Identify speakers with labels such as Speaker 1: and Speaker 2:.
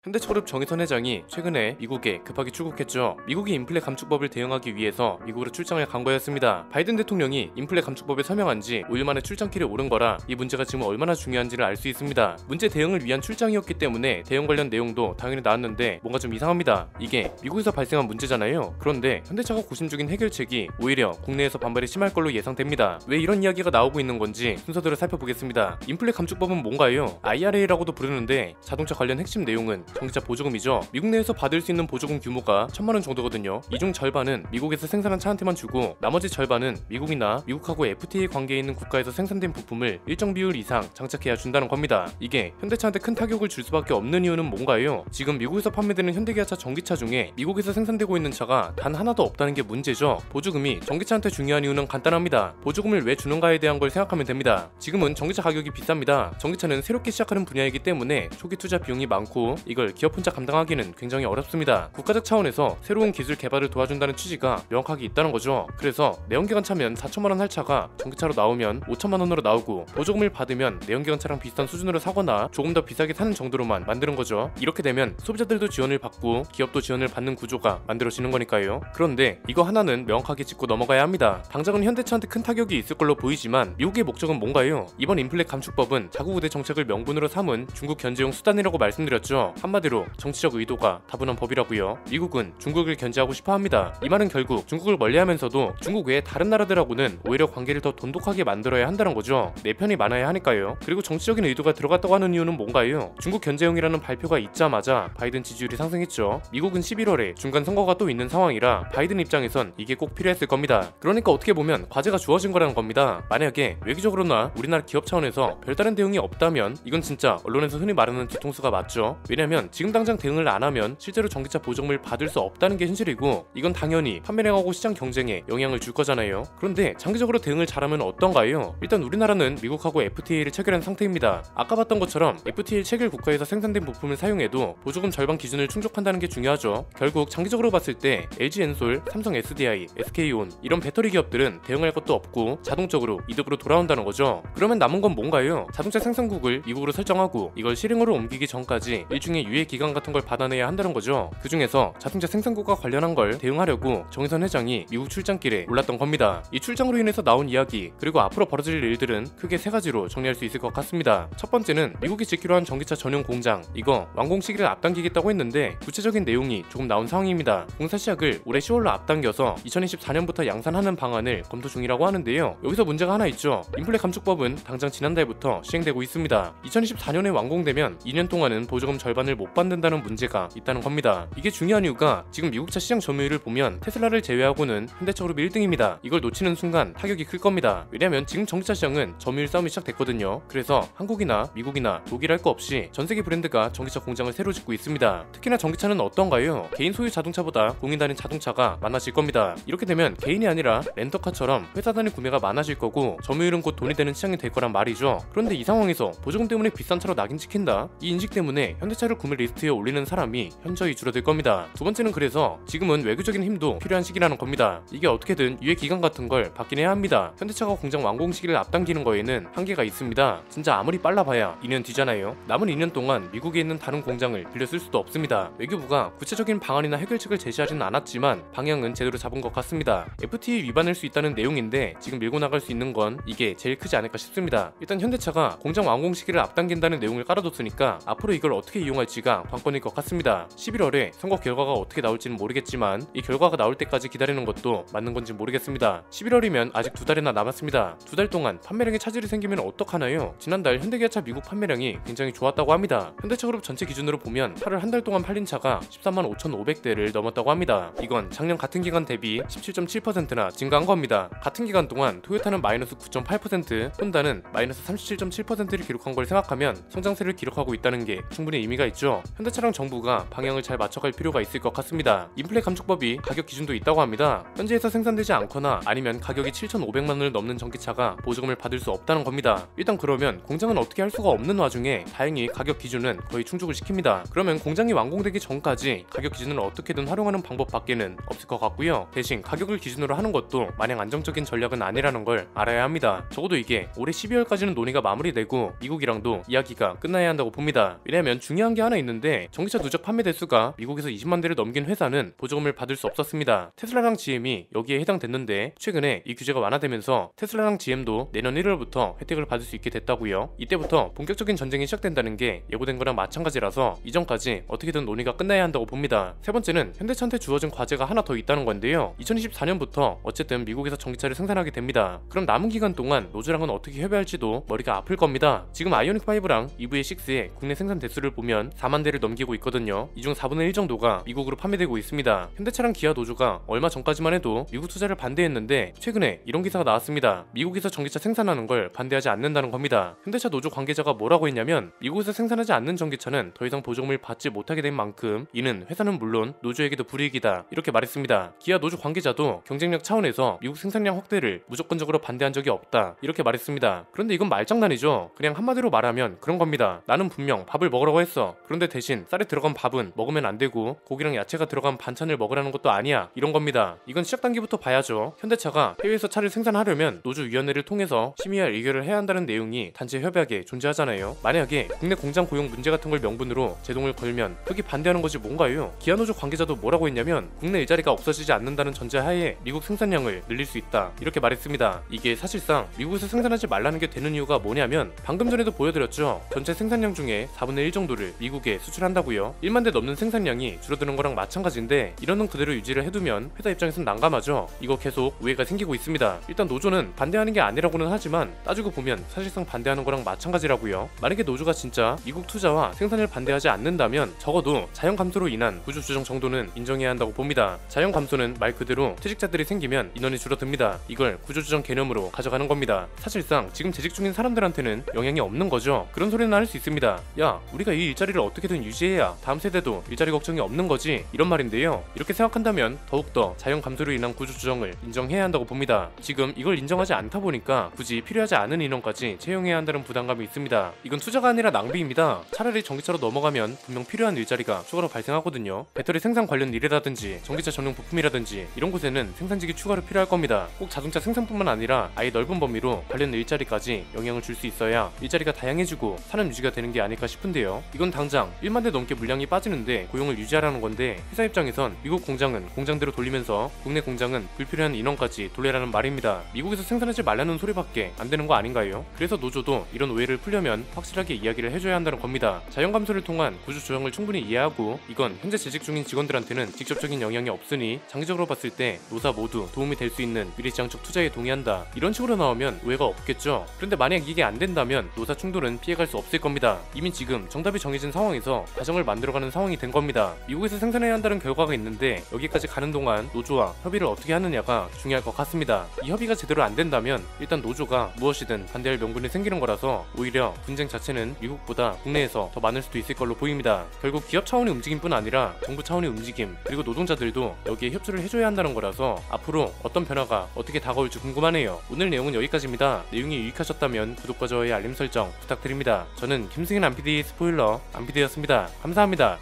Speaker 1: 현대차그룹 정의선 회장이 최근에 미국에 급하게 출국했죠. 미국이 인플레 감축법을 대응하기 위해서 미국으로 출장을 간 거였습니다. 바이든 대통령이 인플레 감축법에 서명한 지 5일 만에 출장길에 오른 거라 이 문제가 지금 얼마나 중요한지를 알 수 있습니다. 문제 대응을 위한 출장이었기 때문에 대응 관련 내용도 당연히 나왔는데 뭔가 좀 이상합니다. 이게 미국에서 발생한 문제잖아요. 그런데 현대차가 고심 중인 해결책이 오히려 국내에서 반발이 심할 걸로 예상됩니다. 왜 이런 이야기가 나오고 있는 건지 순서대로 살펴보겠습니다. 인플레 감축법은 뭔가요? IRA라고도 부르는데 자동차 관련 핵심 내용은 전기차 보조금이죠. 미국 내에서 받을 수 있는 보조금 규모가 1000만원 정도거든요. 이 중 절반은 미국에서 생산한 차한테만 주고 나머지 절반은 미국이나 미국하고 FTA 관계에 있는 국가에서 생산된 부품을 일정 비율 이상 장착해야 준다는 겁니다. 이게 현대차한테 큰 타격을 줄 수밖에 없는 이유는 뭔가요? 지금 미국에서 판매되는 현대기아차 전기차 중에 미국에서 생산되고 있는 차가 단 하나도 없다는 게 문제죠. 보조금이 전기차한테 중요한 이유는 간단합니다. 보조금을 왜 주는가에 대한 걸 생각하면 됩니다. 지금은 전기차 가격이 비쌉니다. 전기차는 새롭게 시작하는 분야이기 때문에 초기 투자 비용이 많고 이걸 기업 혼자 감당하기는 굉장히 어렵습니다. 국가적 차원에서 새로운 기술 개발을 도와준다는 취지가 명확하게 있다는 거죠. 그래서 내연기관 차면 4천만원 할 차가 전기차로 나오면 5천만원으로 나오고 보조금을 받으면 내연기관 차랑 비슷한 수준으로 사거나 조금 더 비싸게 사는 정도로만 만드는 거죠. 이렇게 되면 소비자들도 지원을 받고 기업도 지원을 받는 구조가 만들어지는 거니까요. 그런데 이거 하나는 명확하게 짚고 넘어가야 합니다. 당장은 현대차한테 큰 타격이 있을 걸로 보이지만 미국의 목적은 뭔가요? 이번 인플레 감축법은 자국 우대 정책을 명분으로 삼은 중국 견제용 수단이라고 말씀드렸죠. 한마디로 정치적 의도가 다분한 법이라고요. 미국은 중국을 견제하고 싶어 합니다. 이 말은 결국 중국을 멀리하면서도 중국 외의 다른 나라들하고는 오히려 관계를 더 돈독하게 만들어야 한다는 거죠. 내 편이 많아야 하니까요. 그리고 정치적인 의도가 들어갔다고 하는 이유는 뭔가요? 중국 견제용이라는 발표가 있자마자 바이든 지지율이 상승했죠. 미국은 11월에 중간 선거가 또 있는 상황이라 바이든 입장에선 이게 꼭 필요했을 겁니다. 그러니까 어떻게 보면 과제가 주어진 거라는 겁니다. 만약에 외교적으로나 우리나라 기업 차원에서 별다른 대응이 없다면 이건 진짜 언론에서 흔히 말하는 뒤통수가 맞죠. 왜냐면 지금 당장 대응을 안 하면 실제로 전기차 보조금을 받을 수 없다는 게 현실이고 이건 당연히 판매량하고 시장 경쟁에 영향을 줄 거잖아요. 그런데 장기적으로 대응을 잘하면 어떤가요? 일단 우리나라는 미국하고 FTA를 체결한 상태입니다. 아까 봤던 것처럼 FTA 체결 국가에서 생산된 부품을 사용해도 보조금 절반 기준을 충족한다는 게 중요하죠. 결국 장기적으로 봤을 때 LG엔솔, 삼성 SDI, SK온 이런 배터리 기업들은 대응할 것도 없고 자동적으로 이득으로 돌아온다는 거죠. 그러면 남은 건 뭔가요? 자동차 생산국을 미국으로 설정하고 이걸 실행으로 옮기기 전까지 일종의 유예 기간 같은 걸 받아내야 한다는 거죠. 그 중에서 자동차 생산국과 관련한 걸 대응하려고 정의선 회장이 미국 출장길에 올랐던 겁니다. 이 출장으로 인해서 나온 이야기 그리고 앞으로 벌어질 일들은 크게 세 가지로 정리할 수 있을 것 같습니다. 첫 번째는 미국이 짓기로 한 전기차 전용 공장 이거 완공 시기를 앞당기겠다고 했는데 구체적인 내용이 조금 나온 상황입니다. 공사 시작을 올해 10월로 앞당겨서 2024년부터 양산하는 방안을 검토 중이라고 하는데요. 여기서 문제가 하나 있죠. 인플레 감축법은 당장 지난달부터 시행되고 있습니다. 2024년에 완공되면 2년 동안은 보조금 절반을 못 받는다는 문제가 있다는 겁니다. 이게 중요한 이유가 지금 미국차 시장 점유율을 보면 테슬라를 제외하고는 현대차그룹이 1등입니다. 이걸 놓치는 순간 타격이 클 겁니다. 왜냐면 지금 전기차 시장은 점유율 싸움이 시작됐거든요. 그래서 한국이나 미국이나 독일 할 거 없이 전세계 브랜드가 전기차 공장을 새로 짓고 있습니다. 특히나 전기차는 어떤가요? 개인 소유 자동차보다 공인 단위 자동차가 많아질 겁니다. 이렇게 되면 개인이 아니라 렌터카처럼 회사 단위 구매가 많아질 거고 점유율은 곧 돈이 되는 시장이 될 거란 말이죠. 그런데 이 상황에서 보조금 때문에 비싼 차로 낙인 찍힌다? 이 인식 때문에 현대차를 구매 리스트에 올리는 사람이 현저히 줄어들 겁니다. 두 번째는 그래서 지금은 외교적인 힘도 필요한 시기라는 겁니다. 이게 어떻게든 유예 기간 같은 걸 받긴 해야 합니다. 현대차가 공장 완공 시기를 앞당기는 거에는 한계가 있습니다. 진짜 아무리 빨라봐야 2년 뒤잖아요. 남은 2년 동안 미국에 있는 다른 공장을 빌려 쓸 수도 없습니다. 외교부가 구체적인 방안이나 해결책을 제시하지는 않았지만 방향은 제대로 잡은 것 같습니다. FTA 위반할 수 있다는 내용인데 지금 밀고 나갈 수 있는 건 이게 제일 크지 않을까 싶습니다. 일단 현대차가 공장 완공 시기를 앞당긴다는 내용을 깔아뒀으니까 앞으로 이걸 어떻게 이용할지가 관건일 것 같습니다. 11월에 선거 결과가 어떻게 나올지는 모르겠지만 이 결과가 나올 때까지 기다리는 것도 맞는 건지 모르겠습니다. 11월이면 아직 2달이나 남았습니다. 2달 동안 판매량에 차질이 생기면 어떡하나요? 지난달 현대기아차 미국 판매량이 굉장히 좋았다고 합니다. 현대차그룹 전체 기준으로 보면 8월 한 달 동안 팔린 차가 13만 5,500대를 넘었다고 합니다. 이건 작년 같은 기간 대비 17.7%나 증가한 겁니다. 같은 기간 동안 토요타는 마이너스 9.8%, 혼다는 마이너스 37.7%를 기록한 걸 생각하면 성장세를 기록하고 있다는 게 충분히 의미가 있죠. 현대차랑 정부가 방향을 잘 맞춰갈 필요가 있을 것 같습니다. 인플레 감축법이 가격 기준도 있다고 합니다. 현지에서 생산되지 않거나 아니면 가격이 7,500만 원을 넘는 전기차가 보조금을 받을 수 없다는 겁니다. 일단 그러면 공장은 어떻게 할 수가 없는 와중에 다행히 가격 기준은 거의 충족을 시킵니다. 그러면 공장이 완공되기 전까지 가격 기준을 어떻게든 활용하는 방법밖에는 없을 것 같고요. 대신 가격을 기준으로 하는 것도 마냥 안정적인 전략은 아니라는 걸 알아야 합니다. 적어도 이게 올해 12월까지는 논의가 마무리되고 미국이랑도 이야기가 끝나야 한다고 봅니다. 왜냐면 중요한 게 하나 하나 있는데 전기차 누적 판매 대수가 미국에서 20만 대를 넘긴 회사는 보조금을 받을 수 없었습니다. 테슬라랑 GM이 여기에 해당됐는데 최근에 이 규제가 완화되면서 테슬라랑 GM도 내년 1월부터 혜택을 받을 수 있게 됐다고요. 이때부터 본격적인 전쟁이 시작된다는 게 예고된 거랑 마찬가지라서 이전까지 어떻게든 논의가 끝나야 한다고 봅니다. 세 번째는 현대차한테 주어진 과제가 하나 더 있다는 건데요. 2024년부터 어쨌든 미국에서 전기차를 생산하게 됩니다. 그럼 남은 기간 동안 노조랑은 어떻게 협의할지도 머리가 아플 겁니다. 지금 아이오닉5랑 EV6의 국내 생산 대수를 보면 4만 대를 넘기고 있거든요. 이 중 4분의 1 정도가 미국으로 판매되고 있습니다. 현대차랑 기아 노조가 얼마 전까지만 해도 미국 투자를 반대했는데 최근에 이런 기사가 나왔습니다. 미국에서 전기차 생산하는 걸 반대하지 않는다는 겁니다. 현대차 노조 관계자가 뭐라고 했냐면 미국에서 생산하지 않는 전기차는 더 이상 보조금을 받지 못하게 된 만큼 이는 회사는 물론 노조에게도 불이익이다 이렇게 말했습니다. 기아 노조 관계자도 경쟁력 차원에서 미국 생산량 확대를 무조건적으로 반대한 적이 없다 이렇게 말했습니다. 그런데 이건 말장난이죠. 그냥 한마디로 말하면 그런 겁니다. 나는 분명 밥을 먹으라고 했어. 그런데 대신 쌀에 들어간 밥은 먹으면 안 되고 고기랑 야채가 들어간 반찬을 먹으라는 것도 아니야 이런 겁니다. 이건 시작 단계부터 봐야죠. 현대차가 해외에서 차를 생산하려면 노조위원회를 통해서 심의할 의결을 해야 한다는 내용이 단체 협약에 존재하잖아요. 만약에 국내 공장 고용 문제 같은 걸 명분으로 제동을 걸면 그게 반대하는 것이 뭔가요? 기아 노조 관계자도 뭐라고 했냐면 국내 일자리가 없어지지 않는다는 전제하에 미국 생산량을 늘릴 수 있다 이렇게 말했습니다. 이게 사실상 미국에서 생산하지 말라는 게 되는 이유가 뭐냐면 방금 전에도 보여드렸죠. 전체 생산량 중에 4분의 1 정도를 미국에 수출한다고요. 1만 대 넘는 생산량이 줄어드는 거랑 마찬가지인데 이런 놈 그대로 유지를 해두면 회사 입장에선 난감하죠. 이거 계속 오해가 생기고 있습니다. 일단 노조는 반대하는 게 아니라고는 하지만 따지고 보면 사실상 반대하는 거랑 마찬가지라고요. 만약에 노조가 진짜 미국 투자와 생산을 반대하지 않는다면 적어도 자연 감소로 인한 구조 조정 정도는 인정해야 한다고 봅니다. 자연 감소는 말 그대로 퇴직자들이 생기면 인원이 줄어듭니다. 이걸 구조 조정 개념으로 가져가는 겁니다. 사실상 지금 재직 중인 사람들한테는 영향이 없는 거죠. 그런 소리는 할 수 있습니다. 야, 우리가 이 일자리를 어떻게든 유지해야 다음 세대도 일자리 걱정이 없는 거지 이런 말인데요. 이렇게 생각한다면 더욱더 자연 감소로 인한 구조 조정을 인정해야 한다고 봅니다. 지금 이걸 인정하지 않다 보니까 굳이 필요하지 않은 인원까지 채용해야 한다는 부담감이 있습니다. 이건 투자가 아니라 낭비입니다. 차라리 전기차로 넘어가면 분명 필요한 일자리가 추가로 발생하거든요. 배터리 생산 관련 일이라든지 전기차 전용 부품이라든지 이런 곳에는 생산직이 추가로 필요할 겁니다. 꼭 자동차 생산뿐만 아니라 아예 넓은 범위로 관련 일자리까지 영향을 줄 수 있어야 일자리가 다양해지고 산업 유지가 되는 게 아닐까 싶은데요. 이건 당장 1만 대 넘게 물량이 빠지는데 고용을 유지하라는 건데 회사 입장에선 미국 공장은 공장대로 돌리면서 국내 공장은 불필요한 인원까지 돌리라는 말입니다. 미국에서 생산하지 말라는 소리밖에 안 되는 거 아닌가요? 그래서 노조도 이런 오해를 풀려면 확실하게 이야기를 해줘야 한다는 겁니다. 자연 감소를 통한 구조 조정을 충분히 이해하고 이건 현재 재직 중인 직원들한테는 직접적인 영향이 없으니 장기적으로 봤을 때 노사 모두 도움이 될 수 있는 미래지향적 투자에 동의한다 이런 식으로 나오면 오해가 없겠죠. 그런데 만약 이게 안 된다면 노사 충돌은 피해갈 수 없을 겁니다. 이미 지금 정답이 정해진 상황에서 가정을 만들어가는 상황이 된 겁니다. 미국에서 생산해야 한다는 결과가 있는데 여기까지 가는 동안 노조와 협의를 어떻게 하느냐가 중요할 것 같습니다. 이 협의가 제대로 안 된다면 일단 노조가 무엇이든 반대할 명분이 생기는 거라서 오히려 분쟁 자체는 미국보다 국내에서 더 많을 수도 있을 걸로 보입니다. 결국 기업 차원의 움직임뿐 아니라 정부 차원의 움직임 그리고 노동자들도 여기에 협조를 해줘야 한다는 거라서 앞으로 어떤 변화가 어떻게 다가올지 궁금하네요. 오늘 내용은 여기까지입니다. 내용이 유익하셨다면 구독과 좋아요 알림 설정 부탁드립니다. 저는 김승현 안PD 스포일러 안PD였습니다. 감사합니다.